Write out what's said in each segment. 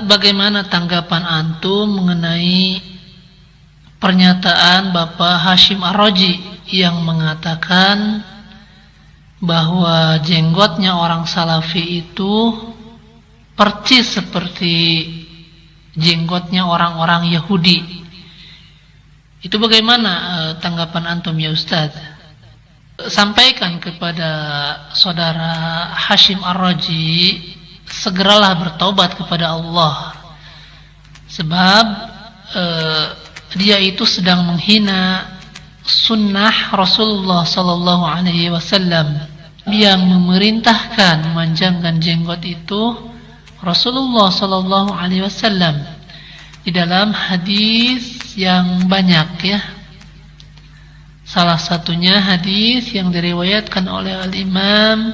Bagaimana tanggapan antum mengenai pernyataan Bapak Hashim Ar-Raji yang mengatakan bahwa jenggotnya orang Salafi itu percis seperti jenggotnya orang-orang Yahudi? Itu bagaimana tanggapan antum ya Ustaz? Sampaikan kepada saudara Hashim Ar-Raji, segeralah bertaubat kepada Allah, sebab dia itu sedang menghina sunnah Rasulullah sallallahu alaihi wasallam yang memerintahkan memanjangkan jenggot itu Rasulullah sallallahu alaihi wasallam di dalam hadis yang banyak ya. Salah satunya hadis yang diriwayatkan oleh Al-Imam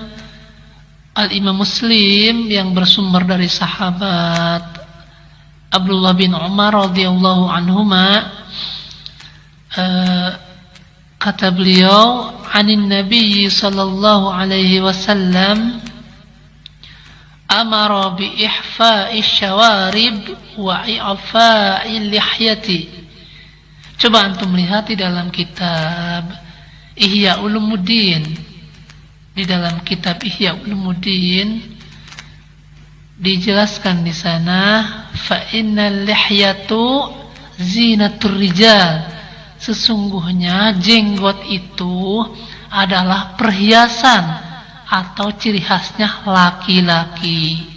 Muslim yang bersumber dari sahabat Abdullah bin Umar radhiyallahu anhuma, kata beliau, anin Nabi sallallahu alaihi wasallam amara bi ihfa'i syawarib wa i'fa'i lihyati. Coba antum lihat di dalam kitab Ihya Ulumuddin. Di dalam kitab Ihya Ulumuddin dijelaskan di sana, fa innal lihyatu zinatur rijal. Sesungguhnya jenggot itu adalah perhiasan atau ciri khasnya laki-laki.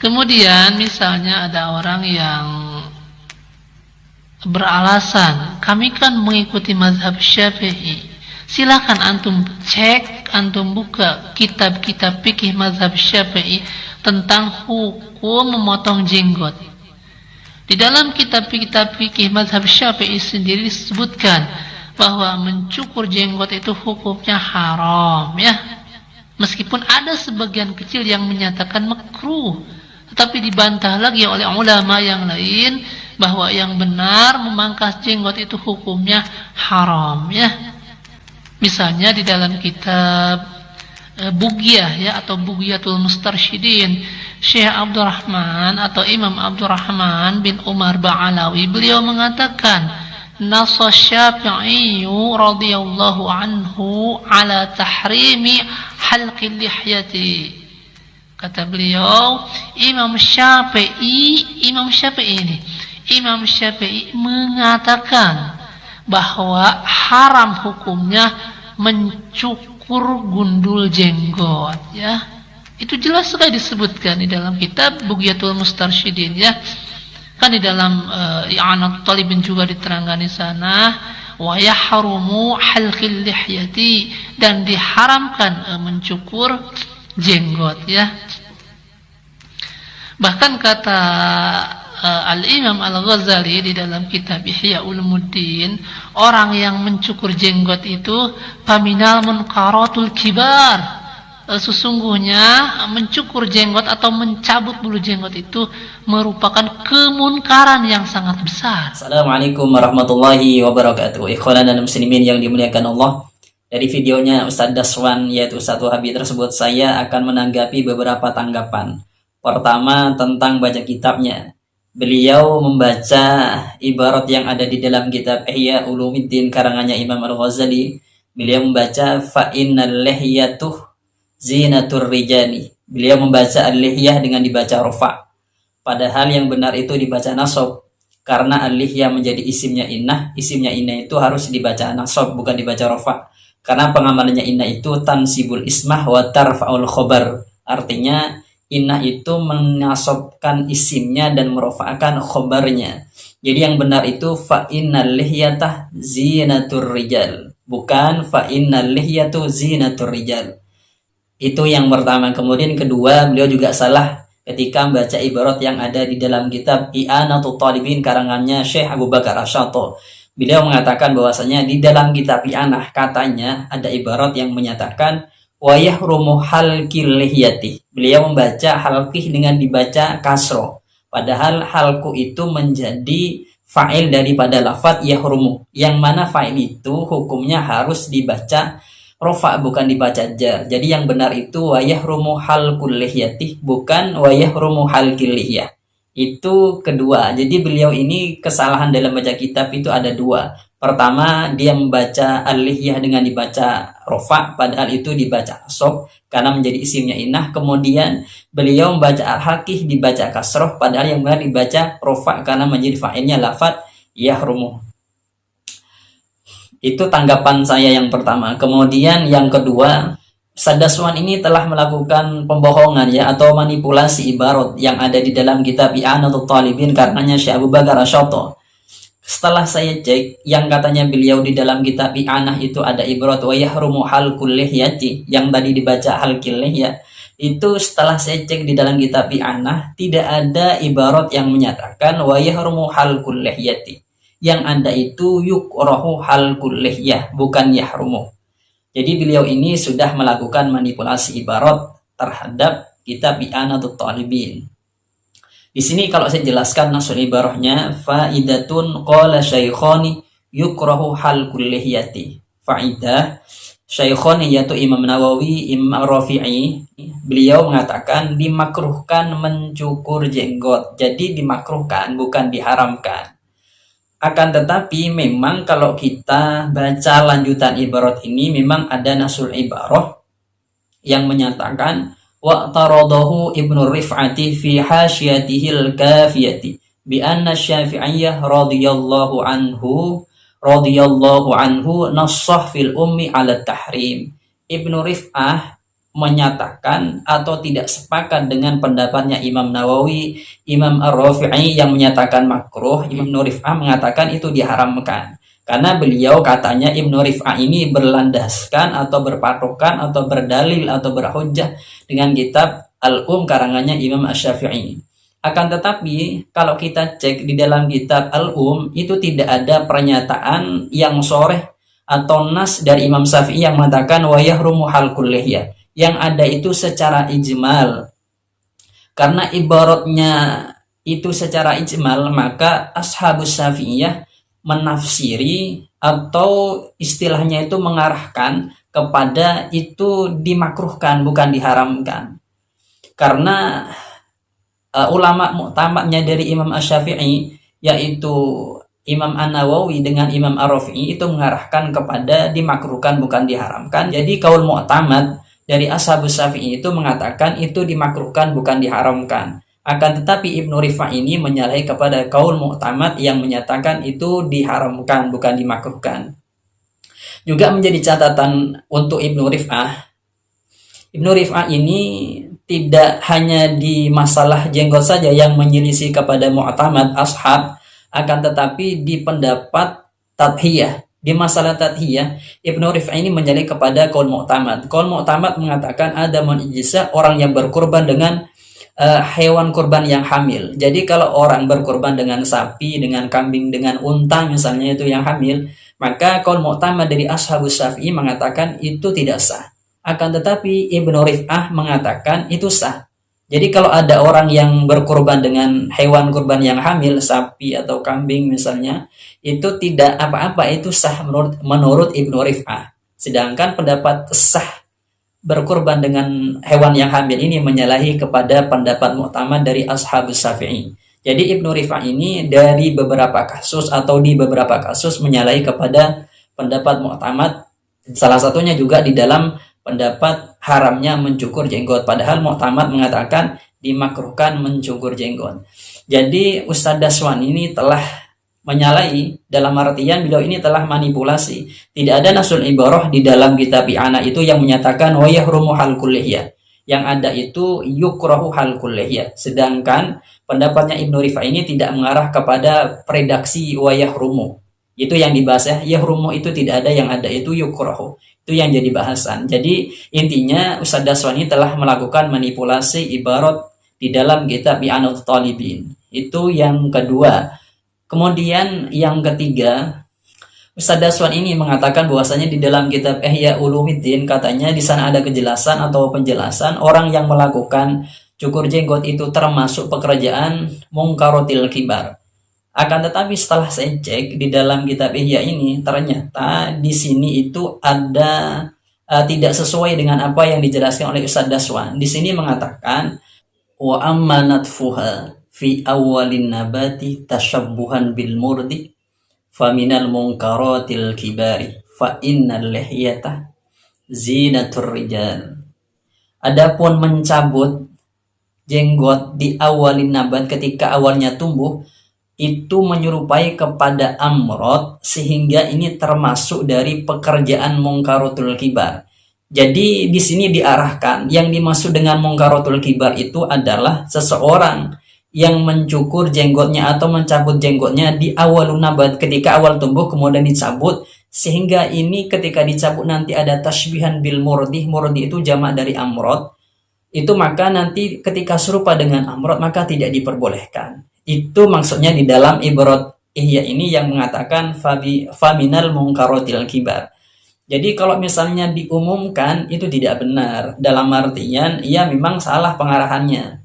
Kemudian misalnya ada orang yang beralasan, kami kan mengikuti mazhab Syafi'i. Silakan antum cek, antum buka kitab-kitab fikih mazhab Syafi'i tentang hukum memotong jenggot. Di dalam kitab-kitab fikih mazhab Syafi'i sendiri disebutkan bahwa mencukur jenggot itu hukumnya haram ya. Meskipun ada sebagian kecil yang menyatakan makruh, tetapi dibantah lagi oleh ulama yang lain bahwa yang benar memangkas jenggot itu hukumnya haram ya. Misalnya di dalam kitab Bugiyah ya, atau Bugiyatul Mustarsyidin, Syekh Abdurrahman atau Imam Abdurrahman bin Umar Ba'alawi, beliau mengatakan nassa Syafi'i radhiyallahu anhu ala tahrimi halqil lihyati. Kata beliau, Imam Syafi'i mengatakan bahwa haram hukumnya mencukur gundul jenggot ya. Itu jelas sekali disebutkan di dalam kitab Bugiyatul Mustarsyidin ya. Kan di dalam I'anat Talibin juga diterangkan di sana, wa yahrumu halqil lihyati, dan diharamkan mencukur jenggot ya. Bahkan kata Al-Imam Al-Ghazali di dalam kitab Ihya Ulumuddin, orang yang mencukur jenggot itu paminal munkaratul kibar. Sesungguhnya mencukur jenggot atau mencabut bulu jenggot itu merupakan kemunkaran yang sangat besar. Assalamualaikum warahmatullahi wabarakatuh. Ikhwanan dan muslimin yang dimuliakan Allah. Dari videonya Ustadz Daswan, yaitu Ustadz Wahabi tersebut, saya akan menanggapi beberapa tanggapan. Pertama, tentang baca kitabnya. Beliau membaca ibarat yang ada di dalam kitab Ihya Ulumuddin karangannya Imam Al-Ghazali. Beliau membaca fa innal lihyatuh zinatur rijali. Beliau membaca al-lihyah dengan dibaca rafa. Padahal yang benar itu dibaca nasab. Karena al-lihyah menjadi isimnya innah itu harus dibaca nasab, bukan dibaca rafa. Karena pengamalannya innah itu tansibul ismah wa tarfa'ul khobar. Artinya innah itu menasobkan isimnya dan merofa'kan khobarnya. Jadi yang benar itu fa innal lihyatah zinatur rijal, bukan fa innal lihyatu zinatur rijal. Itu yang pertama. Kemudian kedua, beliau juga salah ketika membaca ibarat yang ada di dalam kitab I'anatul Talibin karangannya Syekh Abu Bakar Asy-Syato. Beliau mengatakan bahwasanya di dalam kitab I'anah katanya ada ibarat yang menyatakan wa yahrumu halqil lihyati. Beliau membaca halqih dengan dibaca kasroh. Padahal halku itu menjadi fa'il daripada lafadz yahrumu. Yang mana fa'il itu hukumnya harus dibaca rofa, bukan dibaca jar. Jadi yang benar itu wa yahrumu halqul lihyati, bukan wa yahrumu halqil lihyah. Itu kedua. Jadi beliau ini kesalahan dalam baca kitab itu ada dua. Pertama, dia membaca al-lihyah dengan dibaca rofa, padahal itu dibaca nasab karena menjadi isimnya inah. Kemudian beliau membaca al-hakih dibaca kasroh, padahal yang benar dibaca rofa karena menjadi fa'ilnya lafat yahrumu. Itu tanggapan saya yang pertama. Kemudian yang kedua, Sadaswan ini telah melakukan pembohongan ya atau manipulasi ibarat yang ada di dalam kitab I'anatul Talibin karenanya Syekh Abu Bakar Asy-Syato. Setelah saya cek yang katanya beliau di dalam kitab I'anah itu ada ibarat wa yahrumu halqul lihyati yang tadi dibaca halqil lihya. Itu setelah saya cek di dalam kitab I'anah tidak ada ibarat yang menyatakan wa yahrumu halqul lihyati. Yang ada itu yukrahu halqul lihyah bukan yahrumu. Jadi beliau ini sudah melakukan manipulasi ibarat terhadap kitab I'anatul Talibin. Di sini kalau saya jelaskan nasul ibarahnya, faidatun qala syaikhani yukrahu halqul lihyati. Faidah syaikhani yaitu Imam Nawawi, Imam Rafi'i, beliau mengatakan dimakruhkan mencukur jenggot. Jadi dimakruhkan bukan diharamkan. Akan tetapi memang kalau kita baca lanjutan ibarat ini memang ada nasul ibarah yang menyatakan wa taradahu Ibnu Rif'ati fi hasyatihil kafiyati bi anna Syafi'iyah radhiyallahu anhu nassah fil ummi ala tahrim. Ibnu Rif'ah menyatakan atau tidak sepakat dengan pendapatnya Imam Nawawi, Imam Ar-Rafi'i yang menyatakan makruh, Ibnu Rif'ah mengatakan itu diharamkan. Karena beliau katanya Ibnu Rif'ah ini berlandaskan atau berpatokan atau berdalil atau berhujjah dengan kitab Al-Um karangannya Imam Asy-Syafi'i. Akan tetapi kalau kita cek di dalam kitab Al-Um itu tidak ada pernyataan yang sharih atau nas dari Imam Syafi'i yang mengatakan wa yahrumu halqul lihyah. Yang ada itu secara ijmal. Karena ibaratnya itu secara ijmal, maka ashabus Syafi'iyah menafsiri atau istilahnya itu mengarahkan kepada itu dimakruhkan bukan diharamkan. Karena ulama muktamadnya dari Imam Asy-Syafi'i yaitu Imam An-Nawawi dengan Imam Ar-Rafi'i itu mengarahkan kepada dimakruhkan bukan diharamkan. Jadi kaul muktamad dari ashabus Syafi'i itu mengatakan itu dimakruhkan bukan diharamkan. Akan tetapi Ibnu Rif'ah ini menyalahi kepada kaul muktamad yang menyatakan itu diharamkan bukan dimakruhkan. Juga menjadi catatan untuk Ibnu Rif'ah. Ibnu Rif'ah ini tidak hanya di masalah jenggot saja yang menyelisih kepada muktamad ashab, akan tetapi di pendapat tadhiyah. Di masalah tadhiyah, Ibnu Rif'ah ini menyalahi kepada kaul muktamad. Kaul muktamad mengatakan ada mujizat orang yang berkurban dengan hewan kurban yang hamil. Jadi kalau orang berkurban dengan sapi, dengan kambing, dengan unta misalnya itu yang hamil, maka kaul muktamad dari ashabus Syafi'i mengatakan itu tidak sah. Akan tetapi Ibnu Rif'ah mengatakan itu sah. Jadi kalau ada orang yang berkurban dengan hewan kurban yang hamil, sapi atau kambing misalnya, itu tidak apa-apa, itu sah menurut Ibnu Rif'ah. Sedangkan pendapat sah berkurban dengan hewan yang hamil ini menyalahi kepada pendapat muktamad dari ashabus Syafi'i. Jadi Ibnu Rif'ah ini dari beberapa kasus atau di beberapa kasus menyalahi kepada pendapat muktamad. Salah satunya juga di dalam pendapat haramnya mencukur jenggot, padahal muktamad mengatakan dimakruhkan mencukur jenggot. Jadi Ustadz Daswan ini telah menyalahi dalam artian beliau ini telah manipulasi. Tidak ada nasul ibarah di dalam kitab I'anah itu yang menyatakan wa yahrumu halqul lihyah. Yang ada itu yukrahu halqul lihyah. Sedangkan pendapatnya Ibnu Rif'ah ini tidak mengarah kepada redaksi wa yahrumu. Itu yang dibahas ya, yahrumu itu tidak ada, yang ada itu yukrahu. Itu yang jadi bahasan. Jadi intinya Ustadz Daswan ini telah melakukan manipulasi ibarat di dalam kitab I'anatul Talibin. Itu yang kedua. Kemudian yang ketiga, Ustadz Daswan ini mengatakan bahwasanya di dalam kitab Ihya Ulumuddin katanya di sana ada kejelasan atau penjelasan orang yang melakukan cukur jenggot itu termasuk pekerjaan mungkarotil kibar. Akan tetapi setelah saya cek di dalam kitab Ihya ini ternyata di sini itu ada tidak sesuai dengan apa yang dijelaskan oleh Ustadz Daswan. Di sini mengatakan wa ammanat fuha fi awalin nabati tashabbuhan bil murdi faminal munkaratil kibari fa innal lihyata zinatur rijal. Adapun mencabut jenggot di awalin nabat ketika awalnya tumbuh itu menyerupai kepada amrod, sehingga ini termasuk dari pekerjaan mungkaratul kibar. Jadi di sini diarahkan yang dimaksud dengan mungkaratul kibar itu adalah seseorang yang mencukur jenggotnya atau mencabut jenggotnya di awal nabat ketika awal tumbuh kemudian dicabut, sehingga ini ketika dicabut nanti ada tashbihan bil murdi. Murdi itu jamak dari amrod. Itu maka nanti ketika serupa dengan amrod maka tidak diperbolehkan. Itu maksudnya di dalam ibarat ihya ini yang mengatakan faminal munkaratil kibar. Jadi kalau misalnya diumumkan itu tidak benar, dalam artian ia memang salah pengarahannya.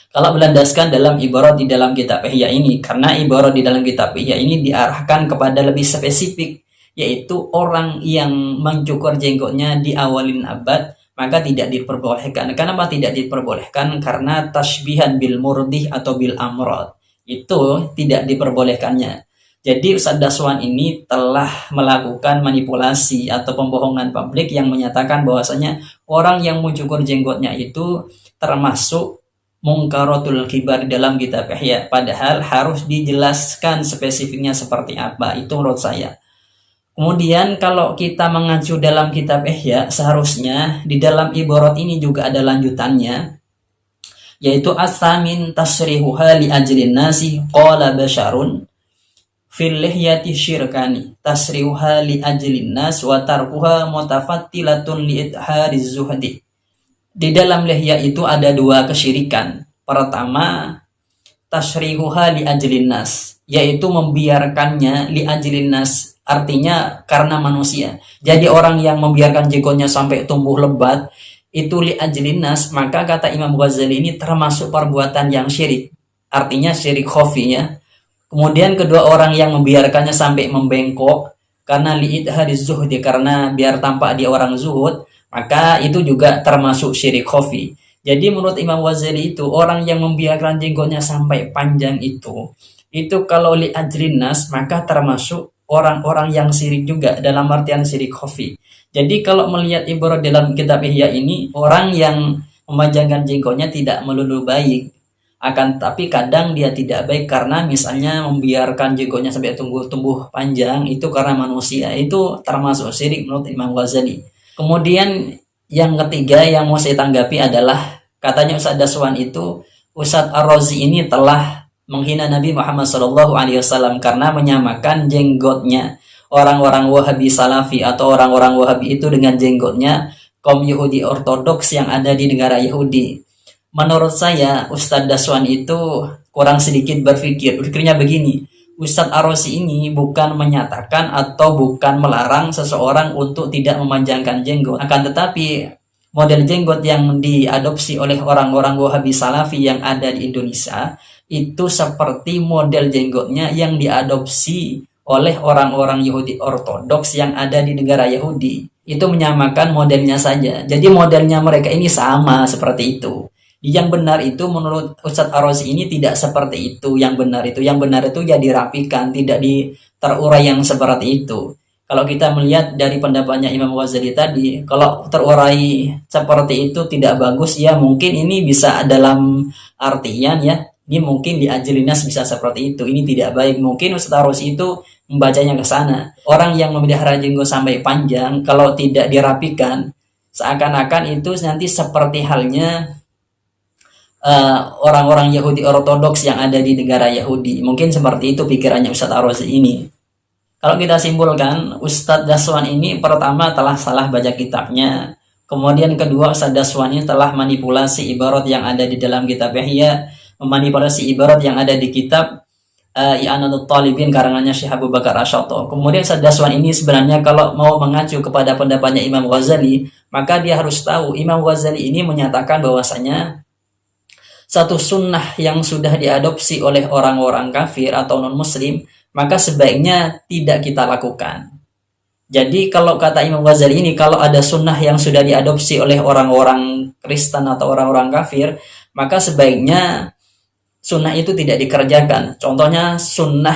Kalau berlandaskan dalam ibarat di dalam kitab ihya ini, karena ibarat di dalam kitab ihya ini diarahkan kepada lebih spesifik, yaitu orang yang mencukur jenggotnya di awalin abad, maka tidak diperbolehkan. Kenapa tidak diperbolehkan? Karena tashbihan bil murdih atau bil amrod. Itu tidak diperbolehkannya. Jadi Ustadz Daswan ini telah melakukan manipulasi atau pembohongan publik yang menyatakan bahwasanya orang yang mencukur jenggotnya itu termasuk mungkaratul kibar dalam kitab ihya. Padahal harus dijelaskan spesifiknya seperti apa. Itu menurut saya. Kemudian kalau kita mengacu dalam kitab ihya, seharusnya di dalam ibarat ini juga ada lanjutannya, yaitu as-samin tasrihuha li ajlin nasi qala basyarun fil lihyati syirkani tasrihuha li ajlin nas wa tarkuha mutafattilatun li idhariz zuhdi. Di dalam lihya itu ada dua kesyirikan. Pertama, tasrihuha li ajlin nas, yaitu membiarkannya li ajlin nas, artinya karena manusia. Jadi orang yang membiarkan jenggotnya sampai tumbuh lebat itu li ajlin nas, maka kata Imam Ghazali ini termasuk perbuatan yang syirik. Artinya syirik khafi ya. Kemudian kedua, orang yang membiarkannya sampai membengkok karena li idhariz zuhdi, karena biar tampak dia orang zuhud, maka itu juga termasuk syirik khafi. Jadi menurut Imam Ghazali itu orang yang membiarkan jenggotnya sampai panjang itu kalau li ajlin nas maka termasuk orang-orang yang syirik juga dalam artian syirik khafi. Jadi kalau melihat ibarat dalam kitab ihya ini, orang yang memanjangkan jenggotnya tidak melulu baik, akan tapi kadang dia tidak baik karena misalnya membiarkan jenggotnya sampai tumbuh panjang itu karena manusia, itu termasuk syirik menurut Imam Ghazali. Kemudian yang ketiga yang mau saya tanggapi adalah katanya Ustadz Daswan itu, Ustadz Ar-Razi ini telah menghina Nabi Muhammad SAW karena menyamakan jenggotnya orang-orang Wahabi Salafi atau orang-orang Wahabi itu dengan jenggotnya kaum Yahudi Ortodoks yang ada di negara Yahudi. Menurut saya Ustadz Daswan itu kurang sedikit berpikirnya begini, Ustadz Ar-Razi ini bukan menyatakan atau bukan melarang seseorang untuk tidak memanjangkan jenggot, akan tetapi model jenggot yang diadopsi oleh orang-orang Wahabi Salafi yang ada di Indonesia itu seperti model jenggotnya yang diadopsi oleh orang-orang Yahudi Ortodoks yang ada di negara Yahudi. Itu menyamakan modelnya saja. Jadi modelnya mereka ini sama seperti itu. Yang benar itu menurut Ustadz Ar-Razi ini tidak seperti itu. Yang benar itu ya dirapikan, tidak terurai yang seperti itu. Kalau kita melihat dari pendapatnya Imam Ghazali tadi, kalau terurai seperti itu tidak bagus, ya mungkin ini bisa dalam artian ya, ini mungkin di Ajlinas bisa seperti itu, ini tidak baik. Mungkin Ustadz Ar-Razi itu membacanya ke sana. Orang yang memelihara jenggot sampai panjang, kalau tidak dirapikan, seakan-akan itu nanti seperti halnya orang-orang Yahudi Ortodoks yang ada di negara Yahudi. Mungkin seperti itu pikirannya Ustadz Ar-Razi ini. Kalau kita simpulkan, Ustadz Daswan ini pertama telah salah baca kitabnya. Kemudian kedua, Ustadz Daswan ini telah manipulasi ibarat yang ada di dalam kitab ihya, memanipulasi ibarat yang ada di kitab I'anatul Talibin karangannya Syekh Abu Bakar Ash-Shata. Kemudian Ustadz Daswan ini sebenarnya kalau mau mengacu kepada pendapatnya Imam Ghazali, maka dia harus tahu Imam Ghazali ini menyatakan bahwasanya satu sunnah yang sudah diadopsi oleh orang-orang kafir atau non-muslim, maka sebaiknya tidak kita lakukan. Jadi kalau kata Imam Ghazali ini, kalau ada sunnah yang sudah diadopsi oleh orang-orang Kristen atau orang-orang kafir, maka sebaiknya sunnah itu tidak dikerjakan. Contohnya sunnah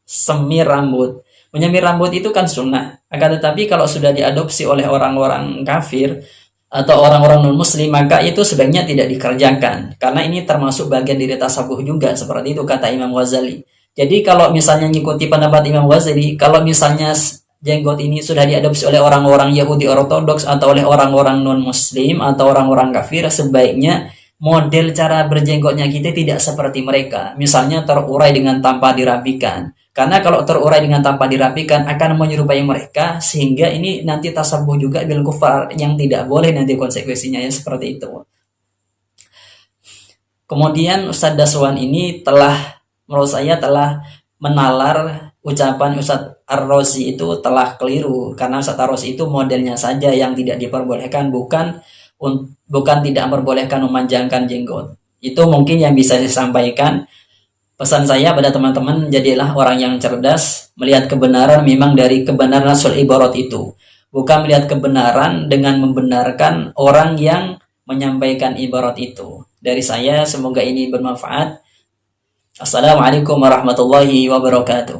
semir rambut. Menyemir rambut itu kan sunnah. Akan tetapi kalau sudah diadopsi oleh orang-orang kafir atau orang-orang non-muslim, maka itu sebaiknya tidak dikerjakan. Karena ini termasuk bagian dari tasawuf juga. Seperti itu kata Imam Ghazali. Jadi kalau misalnya ngikuti pendapat Imam Ghazali, kalau misalnya jenggot ini sudah diadopsi oleh orang-orang Yahudi Ortodoks atau oleh orang-orang non-muslim atau orang-orang kafir, sebaiknya model cara berjenggotnya kita tidak seperti mereka. Misalnya terurai dengan tanpa dirapikan. Karena kalau terurai dengan tanpa dirapikan akan menyerupai mereka, sehingga ini nanti tasabbuh juga bil kufar, yang tidak boleh nanti konsekuensinya ya seperti itu. Kemudian Ustadz Daswan ini menurut saya telah menalar ucapan Ustadz Ar-Razi itu telah keliru, karena Ustadz Ar-Razi itu modelnya saja yang tidak diperbolehkan, bukan tidak memperbolehkan memanjangkan jenggot. Itu mungkin yang bisa saya sampaikan. Pesan saya pada teman-teman, jadilah orang yang cerdas, melihat kebenaran memang dari kebenaran Rasul ibarat itu. Bukan melihat kebenaran dengan membenarkan orang yang menyampaikan ibarat itu. Dari saya, semoga ini bermanfaat. Assalamualaikum warahmatullahi wabarakatuh.